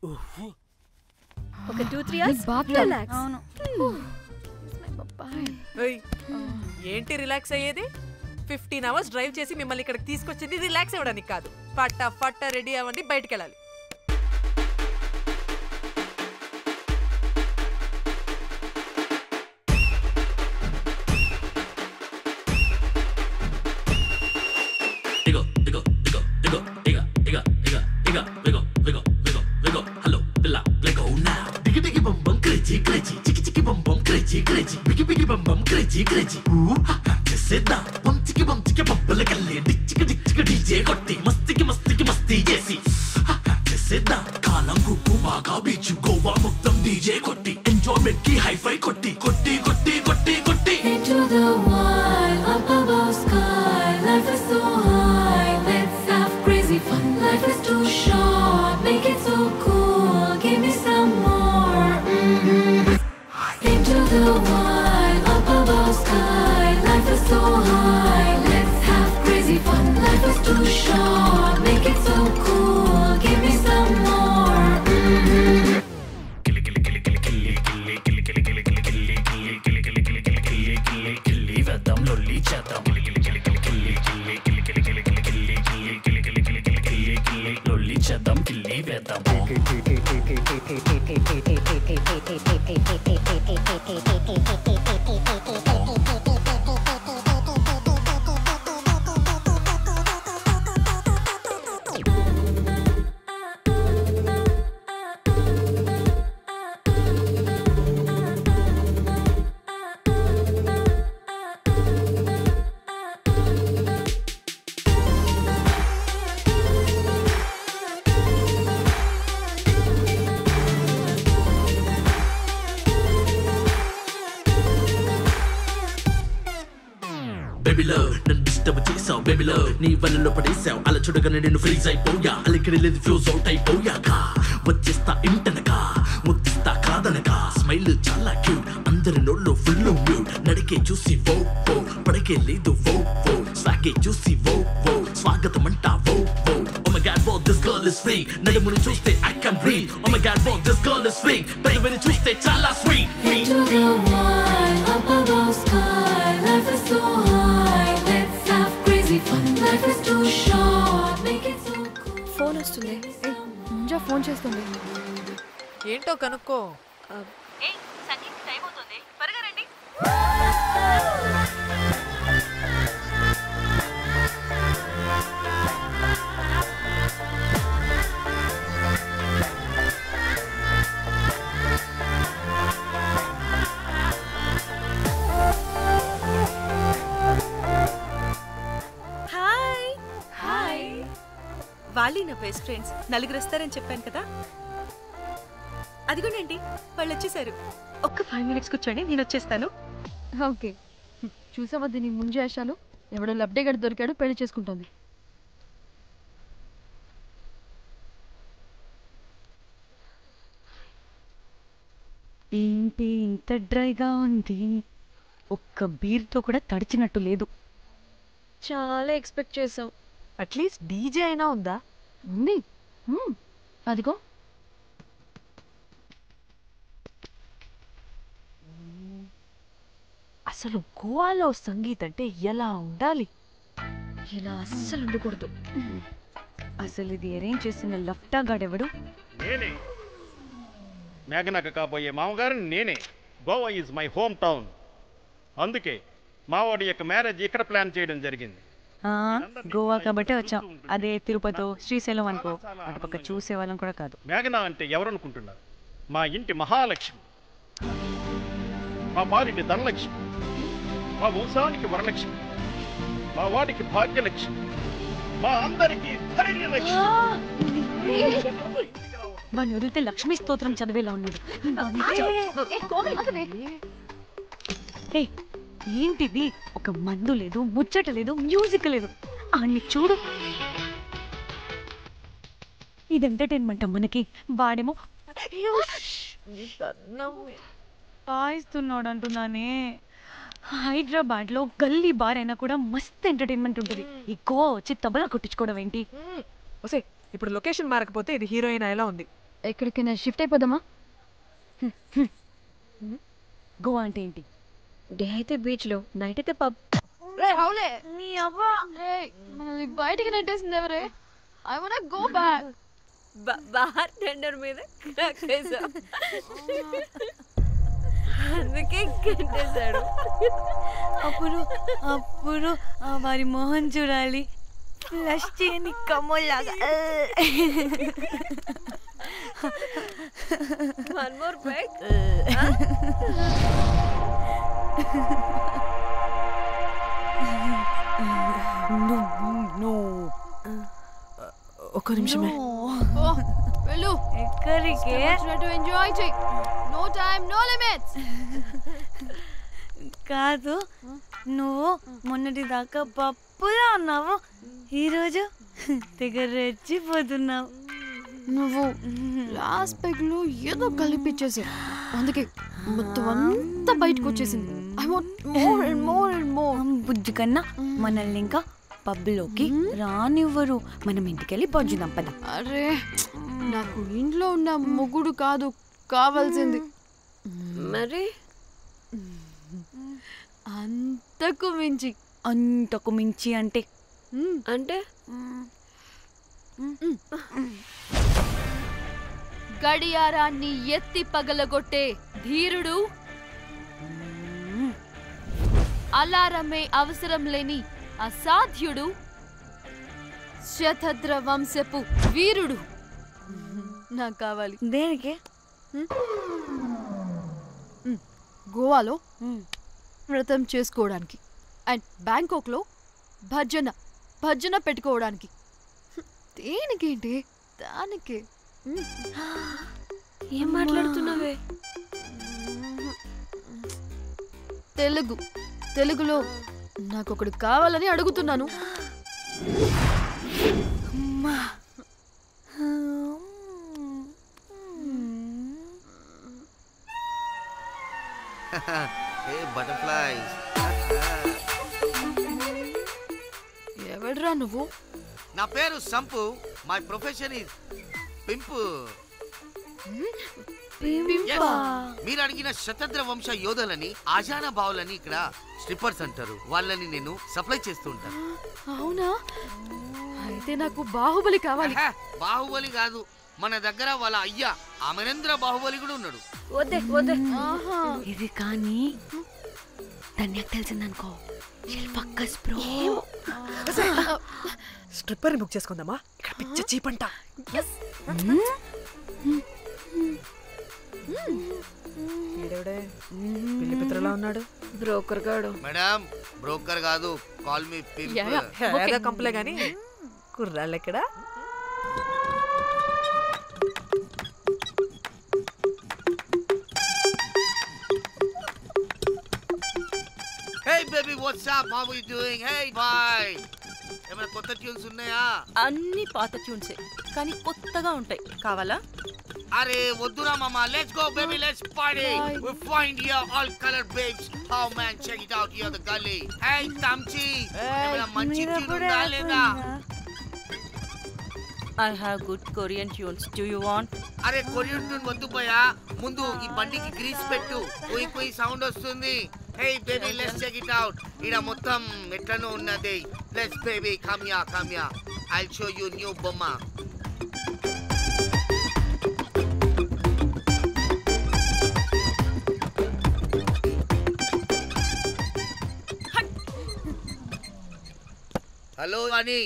ఒక 2-3 hours relax. అవును. ఏంటి రిలాక్స్ అయ్యేది? 15 అవర్స్ డ్రైవ్ చేసి మిమ్మల్ని ఇక్కడికి తీసుకొచ్చింది రిలాక్స్ అవ్వడానికి కాదు. ఫట్ట రెడీ అవ్వండి, బయటికి వెళ్ళాలి. కాలం గుప్పు బాగా బీచు గోవా మొత్తం డీజే కొట్టి ఎంజాయ్మెంట్ కి హైఫై కొట్టి కొట్టి కొట్టి కొట్టి కొట్టి Into the wild, up above sky, life is so high, let's have crazy fun. Life is too short, make it so cool, give me some more. Into the wild, up above sky, life is so high, let's have crazy fun. Life is too short, make it so cool, give me some more. బేబీలో నన్ను disturb చేసావు, బేబీలో నీ వలలో పడేసావు, అలా చూడగానే నేను freeze అయిపోయా, అలికిడి లేదు ఫ్యూజ్ అవుట్ అయిపోయాక వచ్చేస్తా ఇంటనకా ముద్దిస్తా కాదనకా, స్మైల్ చాలా క్యూట్, అందరి నోళ్ళు ఫుల్ మ్యూట్, నడికే చూసి వో వో పడకే లేదు వో వో, సాగే చూసి వో వో స్వాగతం అంటా వో వో. Oh my god, wow, this girl is free, నడుముని చూస్తే I can breathe. Oh my god, wow, this girl is free, పెదవిని చూస్తే చాలా sweet. Into the wild, up above sky, life is so high, let's have crazy fun. Life is too short, make it so cool. Phone వస్తుంది. Munjya phone చేస్తుంది. ఏంటో కనుక్కో. వాళ్ళీ నా best friends, నలుగురు వస్తారని చెప్పాను కదా, అదిగోనండి వాళ్ళు వచ్చేసారు. ఒక్క 5 minutes కూర్చోండి, నేను వచ్చేస్తాను. ఓకే, చూసావా దీని ముంజేషాలు? ఎవడో లబ్డే గడి దొరికాడు, పెళ్లి చేసుకుంటుంది. ఏంటి ఇంత డ్రైగా ఉంది? ఒక్క బీర్తో కూడా తడిచినట్టు లేదు. చాలా ఎక్స్పెక్ట్ చేసాం. అట్లీస్ట్ డీజే అయినా ఉందా? ఉంది. అదిగో. అసలు గోవాలో సంగీత్ అంటే ఎలా ఉండాలి? ఇలా అస్సలు ఉండకూడదు. అసలు ఇది అరేంజ్ చేసిన లఫ్టా గాడెవడు? నేనే, మేఘనకు కాబోయే మామగారిని నేనే. Goa is my home town, అందుకే మావాడి యొక్క మ్యారేజ్ ఇక్కడ ప్లాన్ చేయడం జరిగింది. గోవా కాబట్టి వచ్చాం, అదే తిరుపతి శ్రీశైలం అనుకో, అటుపక్క చూసే వాళ్ళం కూడా కాదు. మేఘన అంటే ఎవరనుకుంటున్నారు? మా ఇంటి మహాలక్ష్మి, మా పాలిటి ధనలక్ష్మి, మా వంశానికి వరలక్ష్మి, మా వాడికి భాగ్యలక్ష్మి, మా అందరికీ ధైర్యలక్ష్మి. వాడిని వదిలితే లక్ష్మీ స్తోత్రం చదివేలా ఉన్నాడు. ఏంటిది? ఒక మందు లేదు, ముచ్చట లేదు, మ్యూజిక్ లేదు. అన్ని చూడు, ఇది ఎంటర్టైన్మెంట్ మనకి. వాడేమో పాయిస్తున్నాడు అంటున్నానే. హైదరాబాద్లో గల్లీ బార్ అయినా కూడా మస్త్ ఎంటర్టైన్మెంట్ ఉంటుంది. ఈ గోవా వచ్చి తబలా కొట్టించుకోవడం ఏంటి? ఓసే, ఇప్పుడు లొకేషన్ మారకపోతే ఇది హీరోయిన్ ఎలా ఉంది? ఎక్కడికైనా షిఫ్ట్ అయిపోదామా? గోవా అంటే ఏంటి? డే అయితే బీచ్లో, నైట్ అయితే పబ్. మనల్ని బయటికి నెట్టేసింది ఎవరే? I want go back. Bar tender మీద అందుకే కట్టేశాడు. అప్పుడు అప్పుడు వారి మొహం చూడాలి, ఫ్లష్ చేయని కమ్మలాగా. One more back. ఒక్క నిమిషమే. వెళ్ళు. ఎక్కడికి? ఎంజాయ్ చెయ్. No time no limits. కాదు, నువ్వు మొన్నటి దాకా పప్పులా ఉన్నావు, ఈరోజు తెగ రెచ్చిపోతున్నావు. నువ్వు లాస్ట్ పెగ్ లో ఏదో కలిపిచ్చేసి, అందుకే మొత్తం అంతా బయటకు వచ్చేసింది. I want more and more and more. బుజ్జి కన్నా మనల్ని ఇంకా పబ్లోకి రానివ్వరు. మనం ఇంటికెళ్ళి పొంచుదాం పద. అరే, నాకు ఇంట్లో ఉన్న మొగుడు కాదు కావాల్సింది. మరి అంతకు మించి. అంతకు మించి అంటే అంటే గడియారాన్ని ఎత్తి పగలగొట్టే ధీరుడు, అలారమే అవసరం లేని అసాధ్యుడు, శతద్ర వంశపు వీరుడు నాకు కావాలి. దేనికి? గోవాలో వ్రతం చేసుకోవడానికి అండ్ బ్యాంకాక్లో భజన పెట్టుకోవడానికి. దేనికేంటి? దానికి. ఏం మాట్లాడుతున్నావే? తెలుగులో నాకొకడు కావాలని అడుగుతున్నాను. ఎవడ్రా నువ్వు? నా పేరు Sampu. My profession is pimp. మీరు అడిగిన శతద్ర వంశ యోధులని, ఆజానా బావులని ఇక్కడ స్ట్రిప్పర్స్ అంటారు. వాళ్ళని నేను సప్లై చేస్తూ ఉంటాను. అవునా? అయితే నాకు బాహుబలి కావాలి. బాహుబలి కాదు, మన దగ్గర వాళ్ళ అయ్యా అమరేంద్ర బాహుబలి కూడా ఉన్నాడు. వద్దే వద్దే. ఇది కానీ ధన్యకు తెలిసిందనుకో, శిల్పక్కస్ బ్రో. స్ట్రిప్పర్ బుక్ చేసుకుందామా? ఇక్కడ పిచ్చ చీపంట. పిల్లి పిత్రలా ఉన్నాడు. బ్రోకర్ గాడు. మేడం, బ్రోకర్ కాదు, కాల్ మీ పింప్. కంపలే గాని కుర్రాళ్ళు ఎక్కడ? Hey baby, what's up? How are you doing? Hey bye. ఏమైనా కొత్త ట్యూన్స్ ఉన్నాయా? అన్ని పాత ట్యూన్సే, కానీ కొత్తగా ఉంటాయి. కావాలా? అరే వద్దురా మామ. Let's go baby, let's party. We find here all color babes. Oh man, check it out here the gully. Hey Tamchi, ఏమైనా మంచి ట్యూన్ ఉందా లేదా? I have good Korean tunes. Do you want? అరే కొరియన్ ట్యూన్ వద్దు పోయా, ముందు ఈ బండికి గ్రీస్ పెట్టు. కొయి కొయి సౌండ్ వస్తుంది. Hey baby, let's check it out. ఇడ మొత్తం ఎట్లనో ఉన్నది. Let's baby, come here. I'll show you new బొమ్మ. హలో అని,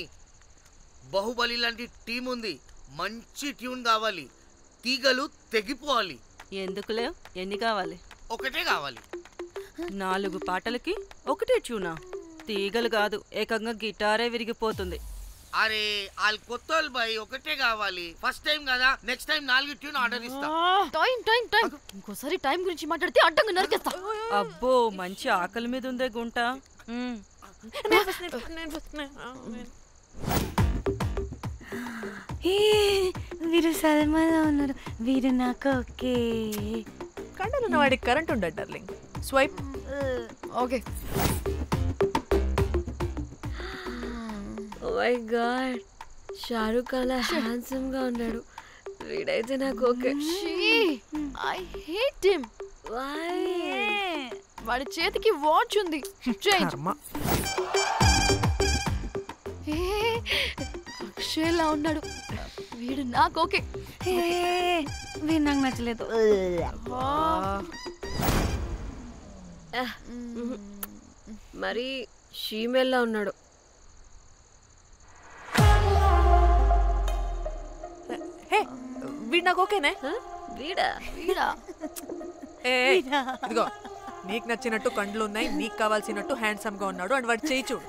బాహుబలి లాంటి టీం ఉంది. మంచి ట్యూన్ కావాలి. తీగలు తెగిపోవాలి. ఎందుకులే, ఎన్ని కావాలి? ఒకటే కావాలి. 4 పాటలకి ఒకటే ట్యూనా? తీగలు కాదు, ఏకంగా గిటారే విరిగిపోతుంది. అరే వాళ్ళు కొత్త బాయ్, ఒకటే కావాలి. ఫస్ట్ టైం కదా, నెక్స్ట్ టైం 4 ట్యూన్ ఆర్డర్ ఇస్తా. టైం ఇంకోసారి టైం గురించి మాట్లాడితే అడ్డంగా నరికేస్తా. అబ్బో, మంచి ఆకలి మీద ఉందే గుంట. వీరు సల్మాలో ఉన్నారు. వీరు నాకు ఓకే. కండలున్న వాడికి కరెంట్ ఉండదు darling. Swipe. Okay. Oh my god, Shahrukh అలా హ్యాండ్సమ్ గా ఉన్నాడు. వీడైతే నాకు ఓకే. I hate him. వాడి చేతికి వాచ్ ఉంది. అక్షయ్లా ఉన్నాడు. వీడు నాకు ఓకే. వీడు నాకు నచ్చలేదు. మరి షీమేల్లా ఉన్నాడు. వీడు నాకు ఓకేనే. వీడా వీడా ఇదిగో నీకు నచ్చినట్టు కండ్లు ఉన్నాయి, నీకు కావాల్సినట్టు హ్యాండ్సమ్ గా ఉన్నాడు అండ్ వాడు చేయి చూడు,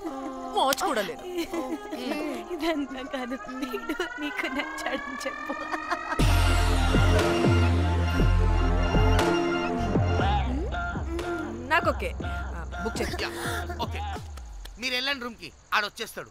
మోచు కూడా లేదు. ఇదంతా కాదు, వీడు నీకు నచ్చాడని చెప్పు. నాకు ఓకే. బుక్ చేస్తా. ఓకే, మీరు వెళ్ళండి రూమ్ కి, ఆడొచ్చేస్తాడు.